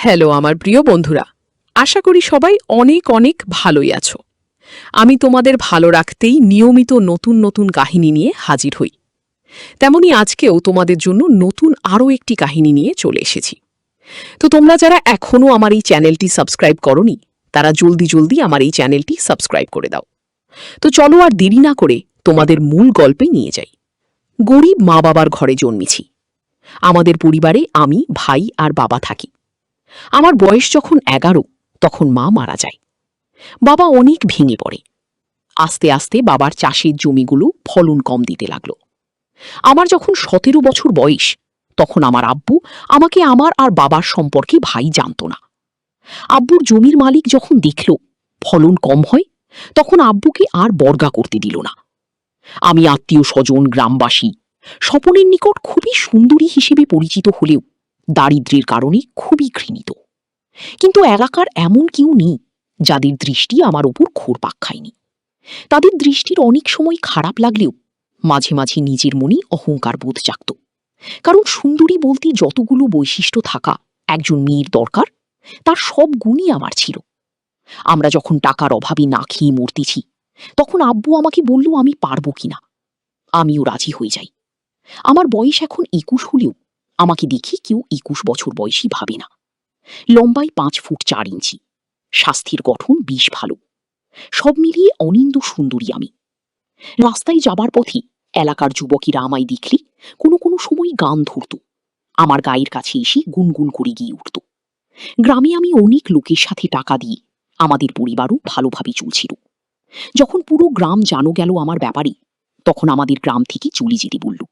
Hello আমার প্রিয় বন্ধুরা, আশা করি সবাই অনেক অনেক ভালোই আছো। আমি তোমাদের ভালো রাখতেই নিয়মিত নতুন নতুন কাহিনী নিয়ে হাজির হই। তেমনি আজকেও তোমাদের জন্য নতুন আরও একটি কাহিনী নিয়ে চলে এসেছি। তো তোমরা যারা এখনও আমার এই চ্যানেলটি সাবস্ক্রাইব করনি, তারা জলদি জলদি আমার এই চ্যানেলটি সাবস্ক্রাইব করে দাও। তো চলো আর দেরি না করে তোমাদের মূল গল্পে নিয়ে যাই। গরিব মা বাবার ঘরে জন্মেছি। আমাদের পরিবারে আমি, ভাই আর বাবা থাকি। আমার বয়স যখন 11, তখন মা মারা যায়। বাবা অনেক ভেঙে পড়ে। আস্তে আস্তে বাবার চাষের জমিগুলো ফলন কম দিতে লাগলো। আমার যখন 17 বছর বয়স, তখন আমার আব্বু আমাকে আমার আর বাবার সম্পর্কে ভাই জানতো না। আব্বুর জমির মালিক যখন দেখল ফলন কম হয়, তখন আব্বুকে আর বর্গা করতে দিল না। আমি আত্মীয় স্বজন, গ্রামবাসী স্বপনের নিকট খুবই সুন্দরী হিসেবে পরিচিত হলেও দারিদ্র্যের কারণে খুবই ঘৃণিত। কিন্তু এলাকার এমন কেউ নেই যাদের দৃষ্টি আমার ওপর ঘুরপাক খায়নি। তাদের দৃষ্টির অনেক সময় খারাপ লাগলেও মাঝে মাঝে নিজের মনে অহংকার বোধ জাগত। কারণ সুন্দরী বলতে যতগুলো বৈশিষ্ট্য থাকা একজন মেয়ের দরকার, তার সব গুণই আমার ছিল। আমরা যখন টাকার অভাবে না খেয়ে মরতেছি, তখন আব্বু আমাকে বলল আমি পারবো কিনা। আমিও রাজি হয়ে যাই। আমার বয়স এখন 21 হলেও আমাকে দেখে কেউ 21 বছর বয়সী ভাবে না। লম্বায় 5 ফুট 4 ইঞ্চি, স্বাস্থ্যের গঠন বেশ ভালো। সব মিলিয়ে অনিন্দ সুন্দরী আমি। রাস্তায় যাবার পথে এলাকার যুবকেরা আমায় দেখলে কোনো কোনো সময় গান ধরত, আমার গায়ের কাছে এসে গুনগুন করে গিয়ে উঠত। গ্রামে আমি অনেক লোকের সাথে টাকা দিয়ে আমাদের পরিবারও ভালোভাবে চলছিল। যখন পুরো গ্রাম জানো গেল আমার ব্যাপারে, তখন আমাদের গ্রাম থেকে চলে যেতে বলল।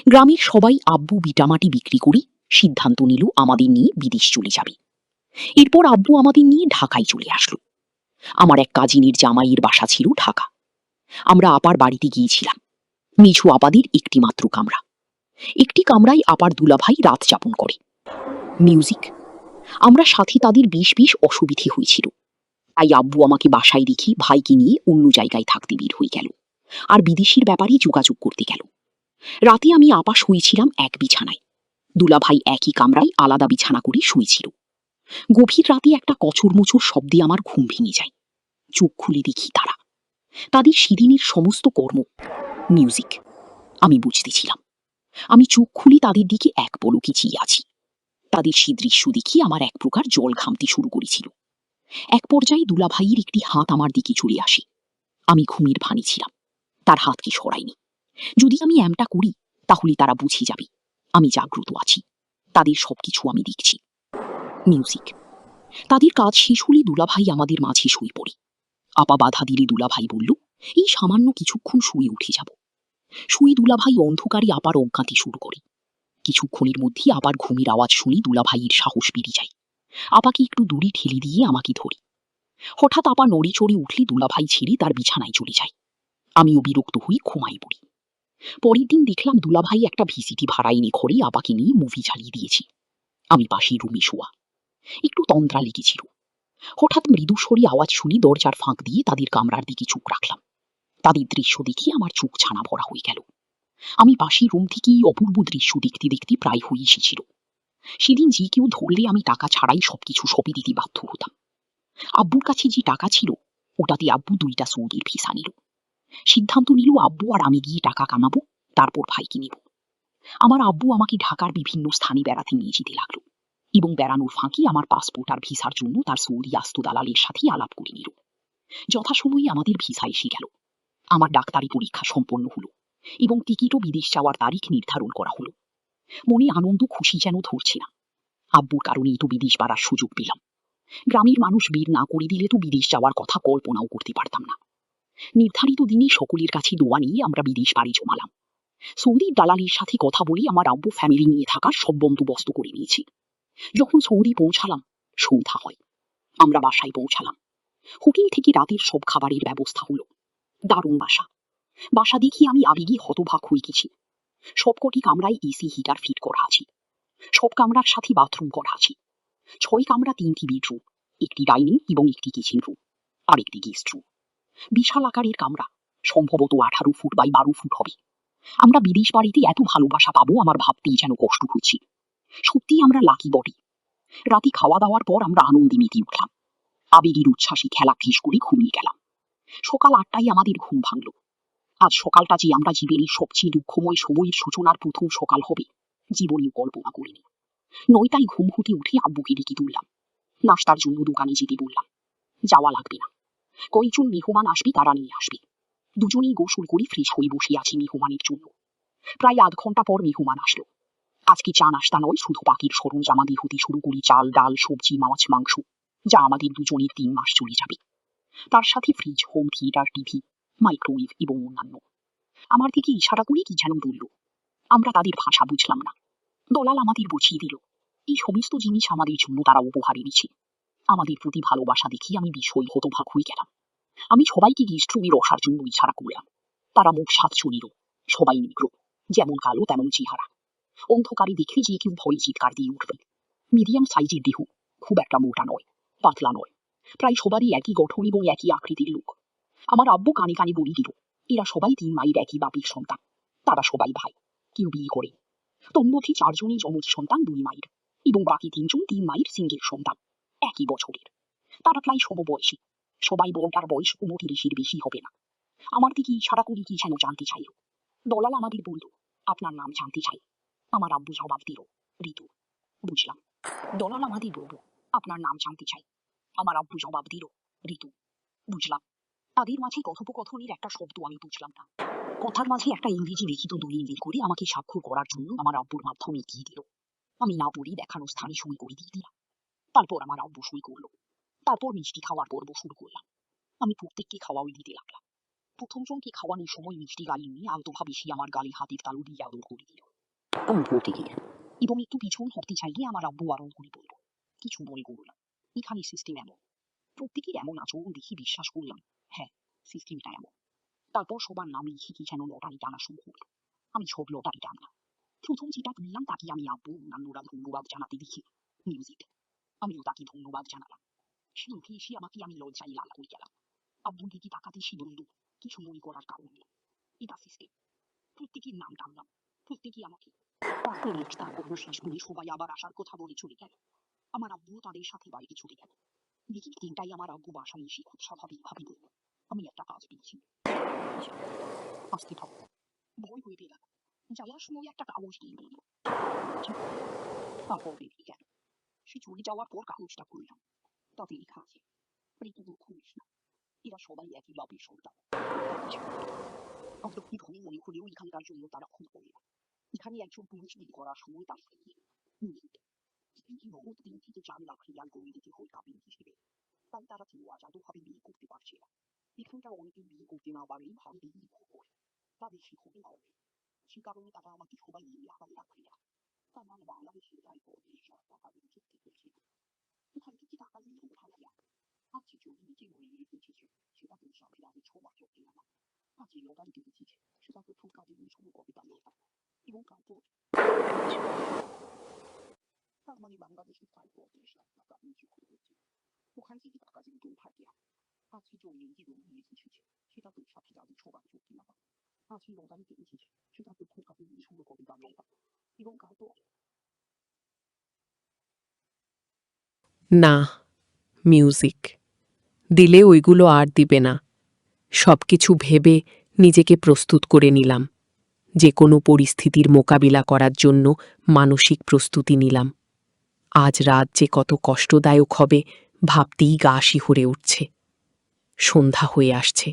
গ্রামের সবাই আব্বু বিটামাটি বিক্রি করে সিদ্ধান্ত নিল আমাদের নিয়ে বিদেশ চলে যাবে। এরপর আব্বু আমাদের নিয়ে ঢাকায় চলে আসলো। আমার এক কাজিনের জামাইয়ের বাসা ছিল ঢাকা। আমরা আপার বাড়িতে গিয়েছিলাম। মিঝু আপাদের একটি মাত্র কামরা। একটি কামরায় আপার দুলাভাই রাত যাপন করে। মিউজিক। আমরা সাথে তাদের বেশ বেশ অসুবিধে হয়েছিল। তাই আব্বু আমাকে বাসায় রেখে ভাইকে নিয়ে অন্য জায়গায় থাকতে বের হয়ে গেল, আর বিদেশের ব্যাপারে যোগাযোগ করতে গেল। রাতে আমি আপা শুয়েছিলাম এক বিছানায়, দুলাভাই একই কামরায় আলাদা বিছানা করে শুয়েছিল। গভীর রাতে একটা কচুরমুচুর শব্দে আমার ঘুম ভেঙে যায়। চোখ খুলে দেখি তাদের সেদিনের সমস্ত কর্ম মিউজিক। আমি বুঝতেছিলাম। আমি চোখ খুলে তাদের দিকে এক পলকে চেয়ে আছি। তাদের সে দৃশ্য দেখি আমার এক প্রকার জল ঘামতে শুরু করেছিল। এক পর্যায়ে দুলাভাইয়ের একটি হাত আমার দিকে চলে আসে। আমি ঘুমের ভানে ছিলাম, তার হাতকে সরাইনি। যদি আমি এমটা করি তাহলে তারা বুঝে যাবে আমি জাগ্রত আছি, তাদের সবকিছু আমি দেখছি। মিউজিক। তাদের কাজ শেষ হলে দুলাভাই আমাদের মাঝে শুয়ে পড়ে। আপা বাধা দিলে দুলাভাই বলল, এই সামান্য কিছুক্ষণ শুয়ে উঠে যাব। শুয়ে দুলাভাই অন্ধকারে আবার অজ্ঞাতে শুরু করে। কিছুক্ষণের মধ্যে আবার ঘুমের আওয়াজ শুনি দুলাভাইয়ের সাহস বেড়ে যায়। আপাকে একটু দূরে ঠেলে দিয়ে আমাকে ধরে। হঠাৎ আপা নড়ে চড়ে উঠলে দুলাভাই ছেড়ে তার বিছানায় চলে যায়। আমিও বিরক্ত হয়ে ঘুমাই পড়ি। পরের দিন দেখলাম দুলাভাই একটা ভিসিটি ভাড়া এনে ঘরে আপাকে নিয়ে মুভি চালিয়ে দিয়েছি। আমি পাশের রুমে শোয়া। একটু তন্দ্রা লেগেছিল। হঠাৎ মৃদু স্বরে আওয়াজ শুনি দরজার ফাঁক দিয়ে তাদের কামরার দিকে চোখ রাখলাম। তাদের দৃশ্য দেখে আমার চোখ ছানা ভরা হয়ে গেল। আমি পাশের রুম থেকে এই অপূর্ব দৃশ্য দেখতে দেখতে প্রায় হয়ে এসেছিল। সেদিন যে কেউ ধরলে আমি টাকা ছাড়াই সবকিছু সঁপে দিতে বাধ্য হতাম। আব্বুর কাছে যে টাকা ছিল ওটাতে আব্বু 2টা সৌদির ভিসা নিল। সিদ্ধান্ত নিল আব্বু আর আমি গিয়ে টাকা কামাবো, তারপর ভাইকে নিব। আমার আব্বু আমাকে ঢাকার বিভিন্ন স্থানে বেড়াতে নিয়ে যেতে লাগলো এবং বেড়ানোর ফাঁকে আমার পাসপোর্ট আর ভিসার জন্য তার সৌদি আস্ত দালালের সাথে আলাপ করে নিল। যথাসময়ে আমাদের ভিসা এসে গেল। আমার ডাক্তারি পরীক্ষা সম্পন্ন হলো এবং টিকিটও বিদেশ যাওয়ার তারিখ নির্ধারণ করা হলো। মনে আনন্দ খুশি যেন ধরছে না। আব্বুর কারণেই তো বিদেশ পাড়ার সুযোগ পেলাম। গ্রামের মানুষ বের না করে দিলে তো বিদেশ যাওয়ার কথা কল্পনাও করতে পারতাম না। নির্ধারিত দিনে সকলের কাছে দোয়া নিয়ে আমরা বিদেশ পাড়ি জমালাম। সৌদির দালালের সাথে কথা বলে আমার আব্বু ফ্যামিলি নিয়ে থাকার সব বন্দোবস্ত করে নিয়েছি। যখন সৌদি পৌঁছালাম সন্ধ্যা হয়। আমরা বাসায় পৌঁছালাম। হোটেল থেকে রাতের সব খাবারের ব্যবস্থা হলো। দারুণ বাসা। বাসা দেখি আমি আবেগে হতবাক হয়ে গেছি। সবকটি কামরায় এসি হিটার ফিট করা আছে। সব কামরার সাথে বাথরুম করা আছে। 6 কামরা, 3টি বেডরুম, একটি ডাইনিং এবং একটি কিচেন রুম, আর একটি গেস্ট রুম। বিশাল আকারের কামরা, সম্ভবত 18 ফুট বাই 12 ফুট হবে। আমরা বিদেশ বাড়িতে এত ভালোবাসা পাবো আমার ভাবতেই যেন কষ্ট হচ্ছে। সত্যি আমরা লাকি বটে। রাতে খাওয়া দাওয়ার পর আমরা আনন্দে মেতে উঠলাম। আবেগের উচ্ছ্বাসে খেলা শেষ করে ঘুমিয়ে গেলাম। সকাল 8টায় আমাদের ঘুম ভাঙল। আজ সকালটা যে আমরা জীবনের সবচেয়ে দুঃখময় সময়ের সূচনার প্রথম সকাল হবে, জীবনে কল্পনা করিনি। 9টায় ঘুম হতে উঠে আব্বুকে ডেকে তুললাম। নাস্তার জন্য দোকানে যেতে বললাম। যাওয়া লাগবে না, কয়েকজন মেহমান আসবে, তারা নিয়ে আসবে। দুজনেই গোসল করে ফ্রেশ হয়ে বসে আছি মেহমানের জন্য। প্রায় আধ ঘন্টা পর মেহমান আসলো। আজকে চা নাস্তা নয়, শুধু পাখির সরঞ্জামাদি হতে শুরু করি চাল, ডাল, সবজি, মাছ, মাংস, যা আমাদের দুজনের 3 মাস চলে যাবে। তার সাথে fridge, home theatre, TV, microwave এবং অন্যান্য। আমার দিকে ইশারা করে কি যেন বলল। আমরা তাদের ভাষা বুঝলাম না। দলাল আমাদের বুঝিয়ে দিল এই সমস্ত জিনিস আমাদের জন্য তারা উপহার এনেছে। আমাদের প্রতি ভালোবাসা দেখে আমি বিস্ময় হতবাক হয়ে গেলাম। আমি সবাইকে গেস্ট রুমে বসার জন্য ইশারা করলাম। তারা মুখ 7 জনেরও, সবাই নিগ্রো, যেমন কালো তেমন চেহারা। অন্ধকারে দেখে যে কেউ ভয়ে চিৎকার দিয়ে উঠবে। মিডিয়াম সাইজের দেহ, খুব একটা মোটা নয়, পাতলা নয়, প্রায় সবারই একই গঠন এবং একই আকৃতির লোক। আমার আব্বু কানে কানে বলে দিল এরা সবাই 3 মায়ের একই বাপের সন্তান। তারা সবাই ভাই, কেউ বিয়ে করে। তন্মধ্যে 4 জনই যমজ সন্তান 2 মায়ের, এবং বাকি 3 জন 3 মায়ের সিঙ্গেল সন্তান, একই বছরের। তারা প্রায় সমবয়সী। সবাই বড়টার বয়স 29-এর বেশি হবে না। আমার দিকে ইশারা করে কি যেন জানতে চাইল। দলাল আমাদের বলল আপনার নাম জানতে চাই। আমার আব্বু জবাব দিল ঋতু। বুঝলাম। দলাল আমাদের বলল আপনার নাম জানতে চাই। আমার আব্বু জবাব দিল ঋতু। বুঝলাম। তাদের মাঝে কথোপকথনের একটা শব্দ আমি বুঝলাম না। কথার মাঝে একটা ইংরেজি লিখিত দলিল বের করে আমাকে স্বাক্ষর করার জন্য আমার আব্বুর মাধ্যমে দিয়ে দিল। আমি না পড়ে দেখানো স্থানে সই করে দিয়ে দিলাম। তারপর আমার আব্বু সই করলো। তারপর মিষ্টি খাওয়ার পর্ব শুরু করলাম। আমি প্রত্যেককে খাওয়াই দিতে লাগলাম। প্রথম জনকে খাওয়ানোর সময় মিষ্টি গায়ে নিয়ে আলতোভাবে সে আমার গালে হাতের তালু দিয়ে আদর করে দিল। আমি পড়তে গেলাম এবং একটু পিছন হতে চাইলে আমার আব্বু আড়ল করে বলল কিছু মনে করো না, এখানে সিস্টেম এমন। প্রত্যেকের এমন আচরণ দেখি বিশ্বাস করলাম, হ্যাঁ, সিস্টেমটা এমন। তারপর সবার নাম লিখে কি যেন লটারি টানা শুরু হলো। আমি সব লটারি টানলাম। প্রথম যেটা তুললাম তাকে আমি আব্বু অন্যান্যরা ধন্যবাদ জানাতে দেখি মিউজিক। আমিও তাকে ধন্যবাদ জানালাম। সে উঠে এসে আমাকে আমি লজ্জায় লাল হয়ে গেলাম। আব্বুর দিকে তাকাতে সে বলল কিছু মনে করার কারণ নেই, এটা সিস্টেম। প্রত্যেকের নাম টানলাম, প্রত্যেকেই আমাকে। তারপর তার পর্ব শেষ করে সবাই আবার আসার কথা বলে চলে গেল। আমার আব্বুও তাদের সাথে বাইরে চলে গেল। বিকেল 3টায় আমার আব্বু বাসায় এসে খুব স্বাভাবিকভাবে বলল আমি একটা কাজ পেয়েছি, আসতে থাকো। ভয় হয়ে গেল। যাওয়ার সময় একটা কাগজ দিয়ে বলল তারপর বেরিয়ে গেল। সে চলে যাওয়ার পর কাগজটা খুললাম। তাতে লেখা আছে ঋতু দুঃখ নিস না, এরা সবাই একই বাপের সন্তান। অন্তত ধনী মনে হলেও এখানকার জন্য তারা খুন করে না। এখানে একজন পুলিশ বিল করার সময় তার নগদ 3 থেকে 4 লাখ রিয়াল করে দিতে হয় কাবিন হিসেবে। তাই তারা কেউ আজাদভাবে বিয়ে করতে পারছে না। এখানকার অনেকেই বিয়ে করতে না পারে ভাবে বিয়ে করে, তাদের শিক্ষণে হবে। সে কারণে তারা আমাকে সবাই মিলে আড়াল রাখে না। তার মানে বাংলাদেশে প্রায় 35 লাখ টাকা দিয়ে চুক্তি করেছিল। ওখান থেকে টাকা নিয়ে উঠানো যায়। আর যে জমি নিচে মরে রেখেছে সেটা তো হিসাবে আমি 6 মাস চলতে না। আর যে লটারিতে বেঁচেছে সেটা তো ঠোঁট কাটে নিয়ে শুরু করে তার লটা। এবং তারপর তার মানে বাংলাদেশে প্রায় 35 লাখ টাকা নিচে করে দিয়েছে। ওখান থেকে টাকা কিন্তু উঠায় দেয়া। আর যে জমি নিয়ে এসেছে সেটা তো সাথে তাদের সবার চুক্তি না। আর যে লটারিতে এসেছে সেটা তো ঠোঁট কাটে নিয়ে শুরু করে তার লটা। এবং তারপর না, মিউজিক দিলে ওইগুলো আর দিবে না। সবকিছু ভেবে নিজেকে প্রস্তুত করে নিলাম। যে কোনো পরিস্থিতির মোকাবিলা করার জন্য মানসিক প্রস্তুতি নিলাম। আজ রাত যে কত কষ্টদায়ক হবে ভাবতেই গা শিহরে উঠছে। সন্ধ্যা হয়ে আসছে।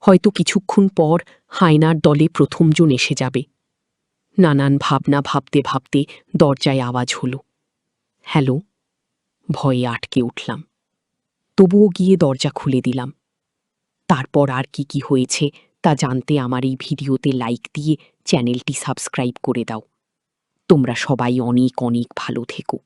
হয়তো কিছুক্ষণ পর হায়নার দলে প্রথমজন এসে যাবে। নানান ভাবনা ভাবতে ভাবতে দরজায় আওয়াজ হলো। হ্যালো। ভয়ে আটকে উঠলাম। তবুও গিয়ে দরজা খুলে দিলাম। তারপর আর কি কি হয়েছে তা জানতে আমার এই ভিডিওতে লাইক দিয়ে চ্যানেলটি সাবস্ক্রাইব করে দাও। তোমরা সবাই অনেক অনেক ভালো থেকো।